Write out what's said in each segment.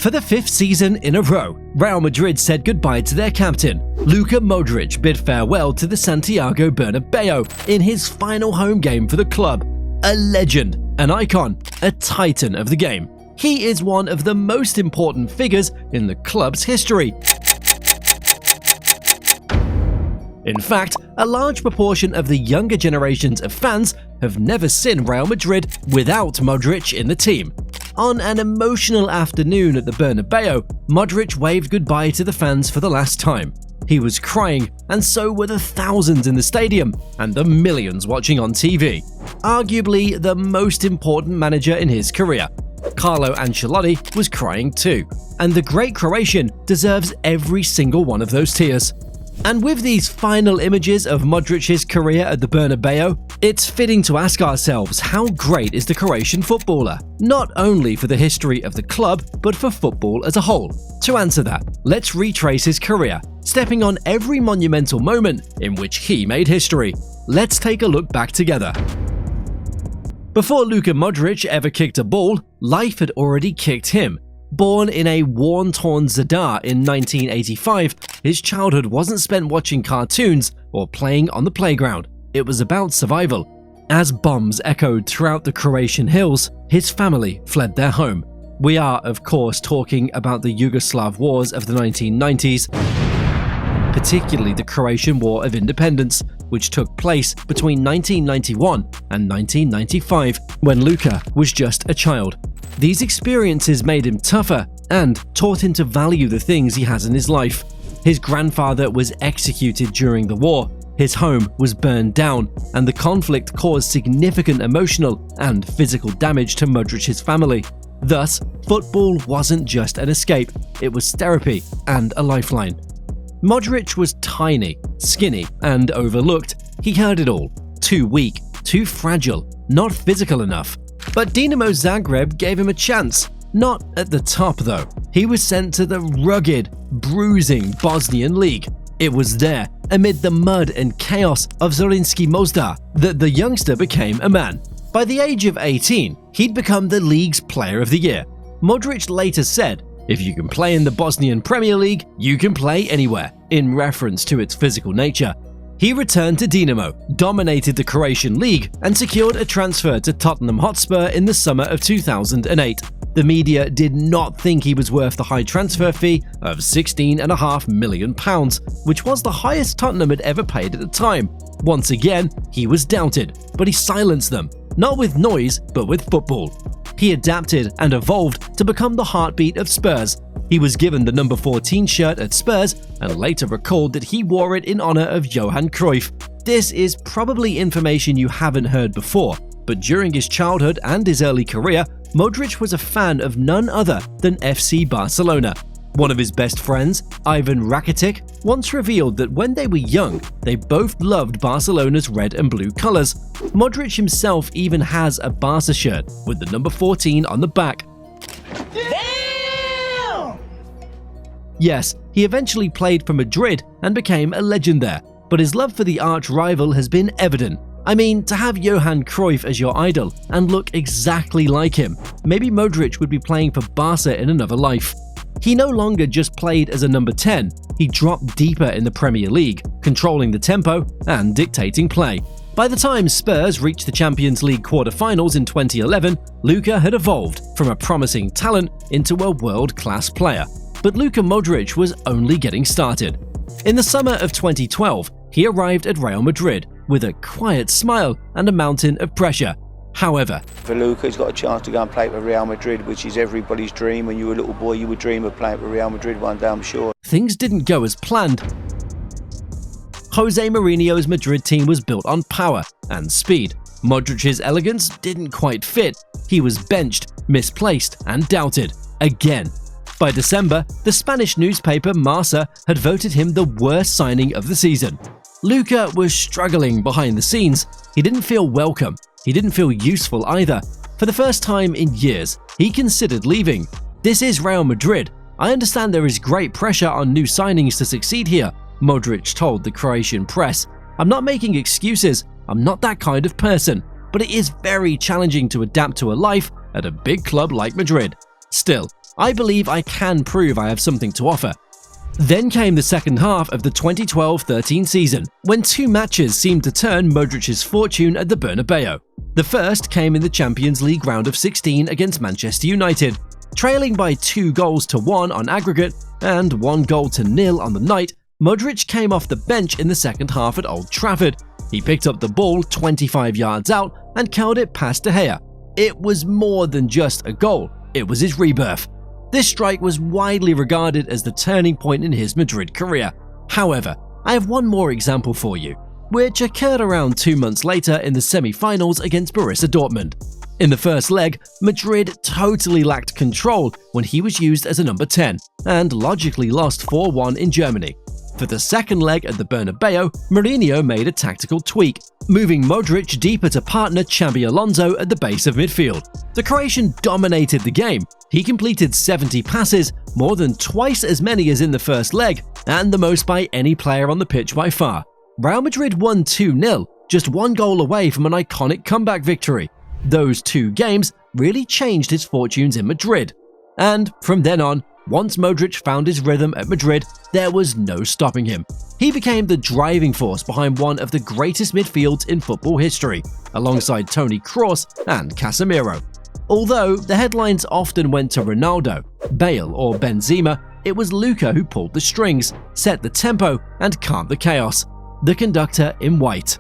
For the 5th season in a row, Real Madrid said goodbye to their captain. Luka Modric bid farewell to the Santiago Bernabeu in his final home game for the club. A legend, an icon, a titan of the game. He is one of the most important figures in the club's history. In fact, a large proportion of the younger generations of fans have never seen Real Madrid without Modric in the team. On an emotional afternoon at the Bernabeu, Modric waved goodbye to the fans for the last time. He was crying, and so were the thousands in the stadium and the millions watching on TV. Arguably the most important manager in his career. Carlo Ancelotti was crying too, and the great Croatian deserves every single one of those tears. And with these final images of Modric's career at the Bernabeu, it's fitting to ask ourselves, how great is the Croatian footballer? Not only for the history of the club, but for football as a whole. To answer that, let's retrace his career, stepping on every monumental moment in which he made history. Let's take a look back together. Before Luka Modric ever kicked a ball, life had already kicked him. Born in a war-torn Zadar in 1985, his childhood wasn't spent watching cartoons or playing on the playground. It was about survival. As bombs echoed throughout the Croatian hills, his family fled their home. We are, of course, talking about the Yugoslav wars of the 1990s, particularly the Croatian War of Independence, which took place between 1991 and 1995, when Luka was just a child. These experiences made him tougher and taught him to value the things he has in his life. His grandfather was executed during the war, his home was burned down, and the conflict caused significant emotional and physical damage to Modric's family. Thus, football wasn't just an escape, it was therapy and a lifeline. Modric was tiny, skinny, and overlooked. He heard it all. Too weak, too fragile, not physical enough. But Dinamo Zagreb gave him a chance. Not at the top though. He was sent to the rugged, bruising Bosnian League. It was there, amid the mud and chaos of Zrinjski Mostar, that the youngster became a man. By the age of 18, he'd become the league's Player of the Year. Modric later said, "If you can play in the Bosnian Premier League, you can play anywhere," in reference to its physical nature. He returned to Dinamo, dominated the Croatian league, and secured a transfer to Tottenham Hotspur in the summer of 2008. The media did not think he was worth the high transfer fee of £16.5 million, which was the highest Tottenham had ever paid at the time. Once again, he was doubted, but he silenced them, not with noise, but with football. He adapted and evolved to become the heartbeat of Spurs. He was given the number 14 shirt at Spurs and later recalled that he wore it in honor of Johan Cruyff. This is probably information you haven't heard before, but during his childhood and his early career, Modric was a fan of none other than FC Barcelona. One of his best friends, Ivan Rakitic, once revealed that when they were young, they both loved Barcelona's red and blue colors. Modric himself even has a Barca shirt with the number 14 on the back. Damn! Yes, he eventually played for Madrid and became a legend there, but his love for the arch-rival has been evident. I mean, to have Johan Cruyff as your idol and look exactly like him, maybe Modric would be playing for Barca in another life. He no longer just played as a number 10, he dropped deeper in the Premier League, controlling the tempo and dictating play. By the time Spurs reached the Champions League quarter-finals in 2011, Luka had evolved from a promising talent into a world-class player. But Luka Modric was only getting started. In the summer of 2012, he arrived at Real Madrid with a quiet smile and a mountain of pressure. However, for Luka, he's got a chance to go and play for Real Madrid, which is everybody's dream. When you were a little boy, you would dream of playing for Real Madrid one day, I'm sure. Things didn't go as planned. Jose Mourinho's Madrid team was built on power and speed. Modric's elegance didn't quite fit. He was benched, misplaced, and doubted. Again. By December, the Spanish newspaper Marca had voted him the worst signing of the season. Luka was struggling behind the scenes. He didn't feel welcome. He didn't feel useful either. For the first time in years, he considered leaving. This is Real Madrid. I understand there is great pressure on new signings to succeed here, Modric told the Croatian press. I'm not making excuses. I'm not that kind of person. But it is very challenging to adapt to a life at a big club like Madrid. Still, I believe I can prove I have something to offer. Then came the second half of the 2012-13 season, when two matches seemed to turn Modric's fortune at the Bernabeu. The first came in the Champions League round of 16 against Manchester United. Trailing by 2-1 on aggregate and 1-0 on the night, Modric came off the bench in the second half at Old Trafford. He picked up the ball 25 yards out and curled it past De Gea. It was more than just a goal, it was his rebirth. This strike was widely regarded as the turning point in his Madrid career. However, I have one more example for you, which occurred around 2 months later in the semi-finals against Borussia Dortmund. In the first leg, Madrid totally lacked control when he was used as a number 10 and logically lost 4-1 in Germany. For the second leg at the Bernabeu, Mourinho made a tactical tweak, moving Modric deeper to partner Xabi Alonso at the base of midfield. The Croatian dominated the game. He completed 70 passes, more than twice as many as in the first leg, and the most by any player on the pitch by far. Real Madrid won 2-0, just one goal away from an iconic comeback victory. Those two games really changed his fortunes in Madrid. And from then on, once Modric found his rhythm at Madrid, there was no stopping him. He became the driving force behind one of the greatest midfields in football history, alongside Toni Kroos and Casemiro. Although the headlines often went to Ronaldo, Bale or Benzema, it was Luka who pulled the strings, set the tempo and calmed the chaos. The conductor in white.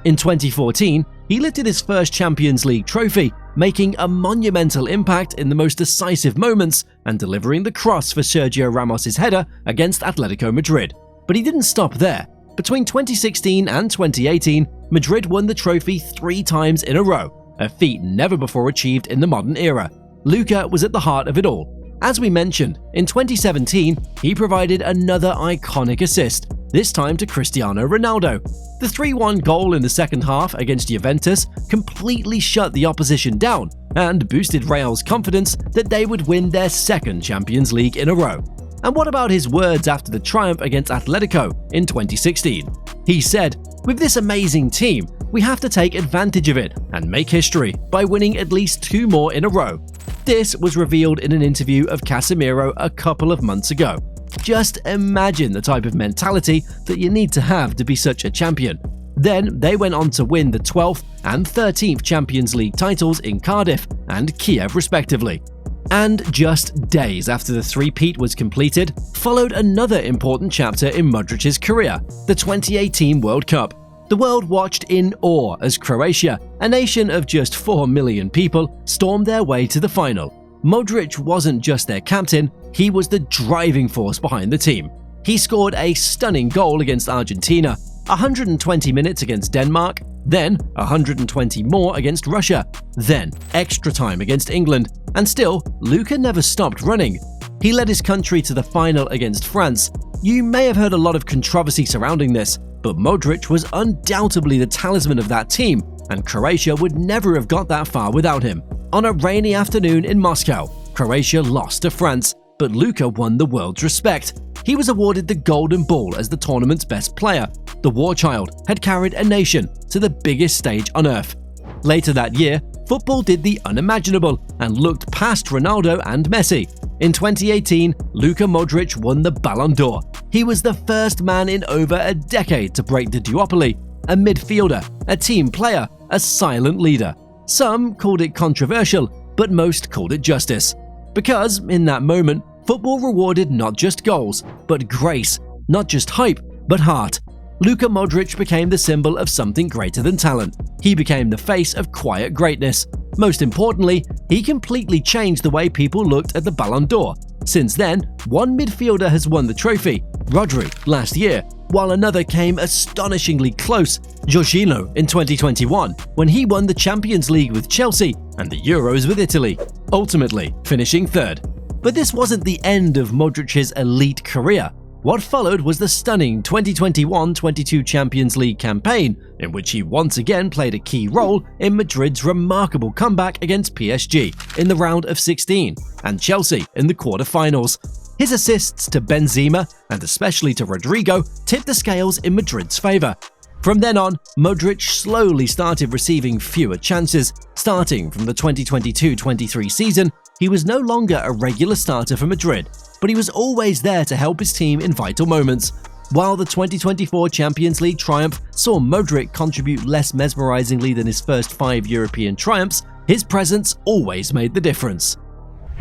In 2014, he lifted his first Champions League trophy, making a monumental impact in the most decisive moments and delivering the cross for Sergio Ramos's header against Atletico Madrid. But he didn't stop there. Between 2016 and 2018, Madrid won the trophy 3 times in a row, a feat never before achieved in the modern era. Luka was at the heart of it all. As we mentioned, in 2017, he provided another iconic assist, this time to Cristiano Ronaldo. The 3-1 goal in the second half against Juventus completely shut the opposition down and boosted Real's confidence that they would win their second Champions League in a row. And what about his words after the triumph against Atletico in 2016? He said, "With this amazing team, we have to take advantage of it and make history by winning at least 2 more in a row." This was revealed in an interview of Casemiro a couple of months ago. Just imagine the type of mentality that you need to be such a champion. Then they went on to win the 12th and 13th Champions League titles in Cardiff and Kiev respectively. And just days after the three-peat was completed, followed another important chapter in Modric's career, the 2018 World Cup. The world watched in awe as Croatia, a nation of just 4 million people, stormed their way to the final. Modric wasn't just their captain, he was the driving force behind the team. He scored a stunning goal against Argentina, 120 minutes against Denmark, then 120 more against Russia, then extra time against England, and still, Luka never stopped running. He led his country to the final against France. You may have heard a lot of controversy surrounding this, but Modric was undoubtedly the talisman of that team, and Croatia would never have got that far without him. On a rainy afternoon in Moscow, Croatia lost to France, but Luka won the world's respect. He was awarded the Golden Ball as the tournament's best player. The war child had carried a nation to the biggest stage on earth. Later that year, football did the unimaginable and looked past Ronaldo and Messi. In 2018, Luka Modric won the Ballon d'Or. He was the first man in over a decade to break the duopoly, a midfielder, a team player, a silent leader. Some called it controversial, but most called it justice. Because, in that moment, football rewarded not just goals, but grace, not just hype, but heart. Luka Modric became the symbol of something greater than talent. He became the face of quiet greatness. Most importantly, he completely changed the way people looked at the Ballon d'Or. Since then, one midfielder has won the trophy, Rodri last year, while another came astonishingly close, Jorginho in 2021, when he won the Champions League with Chelsea and the Euros with Italy, ultimately finishing third. But this wasn't the end of Modric's elite career. What followed was the stunning 2021-22 Champions League campaign, in which he once again played a key role in Madrid's remarkable comeback against PSG in the round of 16 and Chelsea in the quarter-finals. His assists to Benzema, and especially to Rodrigo, tipped the scales in Madrid's favour. From then on, Modric slowly started receiving fewer chances. Starting from the 2022-23 season, He was no longer a regular starter for Madrid, but he was always there to help his team in vital moments. While the 2024 Champions League triumph saw Modric contribute less mesmerizingly than his first 5 European triumphs, his presence always made the difference.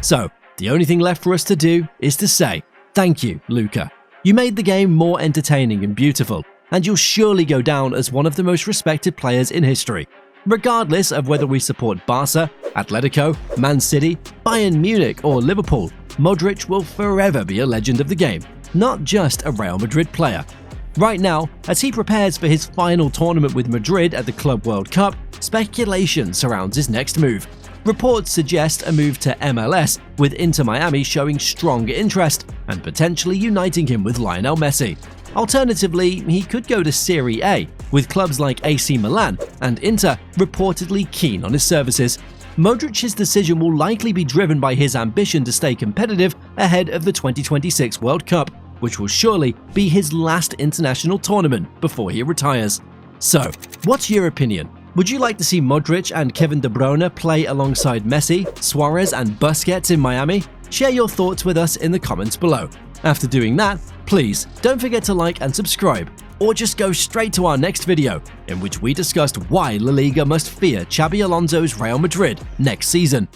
So, the only thing left for us to do is to say, thank you, Luka. You made the game more entertaining and beautiful, and you'll surely go down as one of the most respected players in history. Regardless of whether we support Barca, Atletico, Man City, Bayern Munich or Liverpool, Modric will forever be a legend of the game, not just a Real Madrid player. Right now, as he prepares for his final tournament with Madrid at the Club World Cup, speculation surrounds his next move. Reports suggest a move to MLS, with Inter Miami showing strong interest and potentially uniting him with Lionel Messi. Alternatively, he could go to Serie A, with clubs like AC Milan and Inter reportedly keen on his services. Modric's decision will likely be driven by his ambition to stay competitive ahead of the 2026 World Cup, which will surely be his last international tournament before he retires. So, what's your opinion? Would you like to see Modric and Kevin De Bruyne play alongside Messi, Suarez and Busquets in Miami? Share your thoughts with us in the comments below. After doing that, please don't forget to like and subscribe, or just go straight to our next video, in which we discussed why La Liga must fear Xabi Alonso's Real Madrid next season.